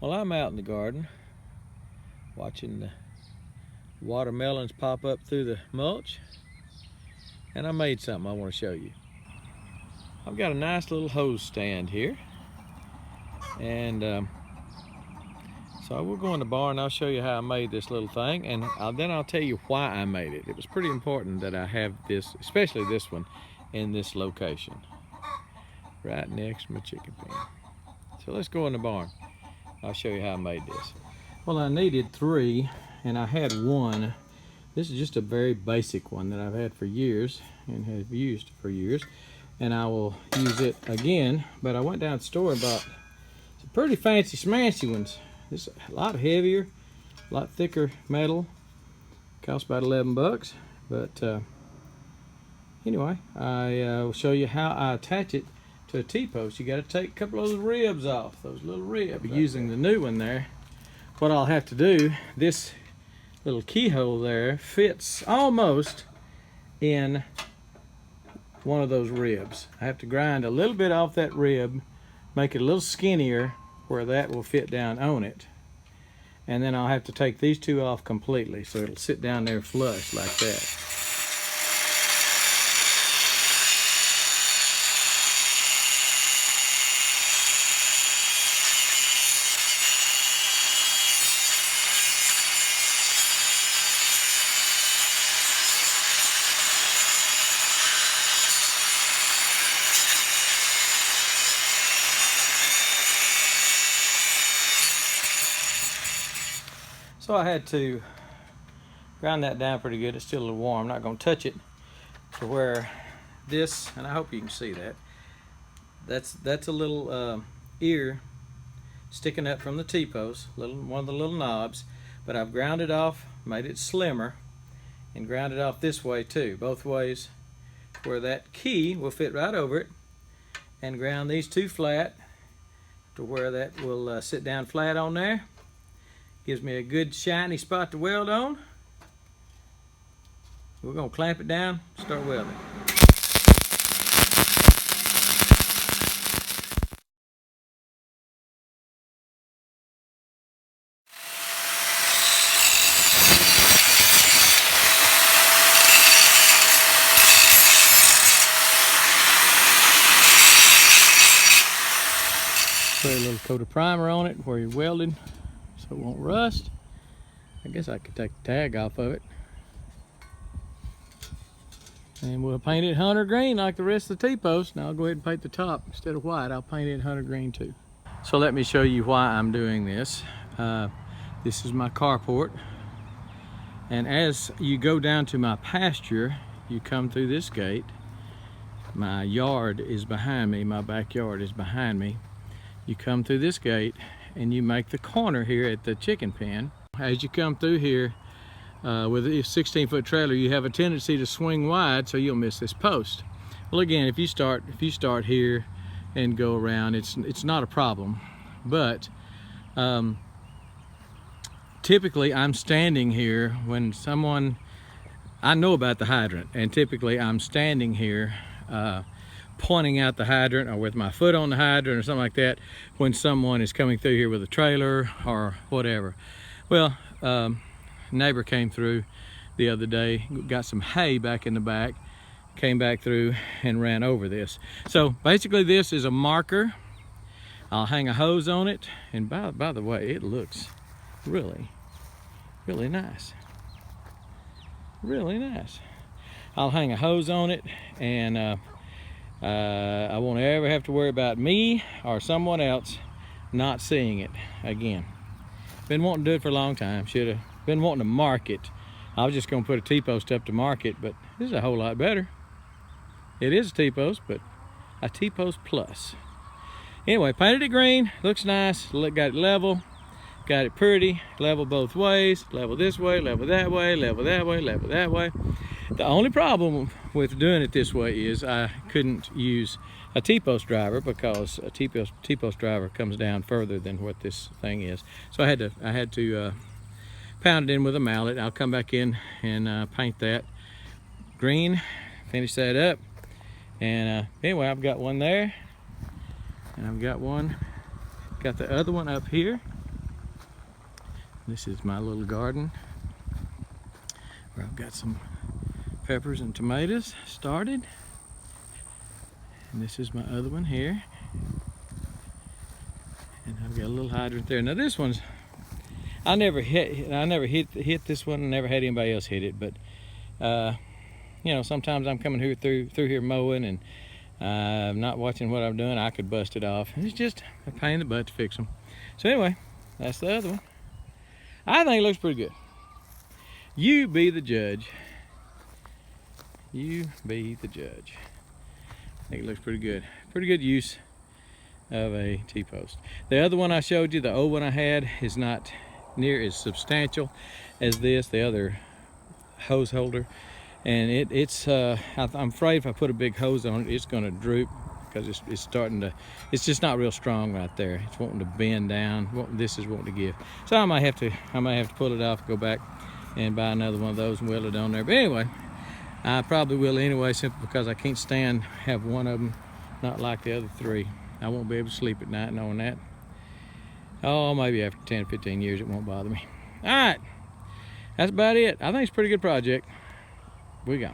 Well, I'm out in the garden watching the watermelons pop up through the mulch, and I made something I want to show you. I've got a nice little hose stand here, and so we'll go in the barn. I'll show you how I made this little thing, and then I'll tell you why I made it. It was pretty important that I have this, especially this one, in this location, right next to my chicken pen. So let's go in the barn. I'll show you how I made this. Well, I needed 3, and I had 1. This is just a very basic one that I've had for years and have used for years, and I will use it again. But I went down to the store and bought some pretty fancy smashy ones. This is a lot heavier, a lot thicker metal. Cost about 11 bucks. But anyway, I will show you how I attach it to a T-post. You got to take a couple of those ribs off, those little ribs. Using the new one there, what I'll have to do, this little keyhole there fits almost in one of those ribs. I have to grind a little bit off that rib, make it a little skinnier where that will fit down on it. And then I'll have to take these 2 off completely so it'll sit down there flush like that. So I had to grind that down pretty good. It's still a little warm. I'm not going to touch it to where this, and I hope you can see that. That's a little ear sticking up from the T-post, one of the little knobs. But I've ground it off, made it slimmer, and ground it off this way too, both ways, where that key will fit right over it. And ground these 2 flat to where that will sit down flat on there. Gives me a good shiny spot to weld on. We're going to clamp it down, start welding. Put a little coat of primer on it where you're welding, so it won't rust. I guess I could take the tag off of it. And we'll paint it hunter green like the rest of the T-post. Now I'll go ahead and paint the top. Instead of white, I'll paint it hunter green too. So let me show you why I'm doing this. This is my carport. And as you go down to my pasture, you come through this gate. My yard is behind me, my backyard is behind me. You come through this gate and you make the corner here at the chicken pen. As you come through here with a 16-foot trailer, you have a tendency to swing wide, so you'll miss this post. Well, again, if you start here and go around, it's not a problem. But typically I'm standing here when I know about the hydrant, and typically I'm standing here pointing out the hydrant, or with my foot on the hydrant or something like that, when someone is coming through here with a trailer or whatever. Well, neighbor came through the other day, got some hay back in the back, came back through and ran over this. So basically this is a marker. I'll hang a hose on it, and by the way, it looks really, really nice. Really nice. I'll hang a hose on it, and I won't ever have to worry about me or someone else not seeing it again. Been wanting to do it for a long time. Should have been wanting to mark it. I was just going to put a T-post up to mark it, but this is a whole lot better. It is a T-post, but a T-post plus. Anyway, painted it green. Looks nice. Got it level. Got it pretty. Level both ways. Level this way, level that way, level that way, level that way. The only problem with doing it this way is I couldn't use a T-post driver, because a T-post driver comes down further than what this thing is. So I had to pound it in with a mallet. I'll come back in and paint that green, finish that up. And anyway, I've got one there, and I've got the other one up here. This is my little garden where I've got some peppers and tomatoes started. And this is my other one here. And I've got a little hydrant there. Now this one's, I never hit this one, and never had anybody else hit it, but you know, sometimes I'm coming through here mowing, and I'm not watching what I'm doing. I could bust it off. It's just a pain in the butt to fix them. So anyway, that's the other one. I think it looks pretty good. You be the judge. You be the judge. I think it looks pretty good. Pretty good use of a T-post. The other one I showed you, the old one I had, is not near as substantial as this, the other hose holder. And I'm afraid if I put a big hose on it, it's gonna droop, because it's starting to, it's just not real strong right there. It's wanting to bend down. This is wanting to give. So I might have to pull it off, go back and buy another one of those and weld it on there. But anyway, I probably will anyway, simply because I can't stand have one of them not like the other three. I won't be able to sleep at night knowing that. Oh, maybe after 10, 15 years it won't bother me. All right, that's about it. I think it's a pretty good project. We go.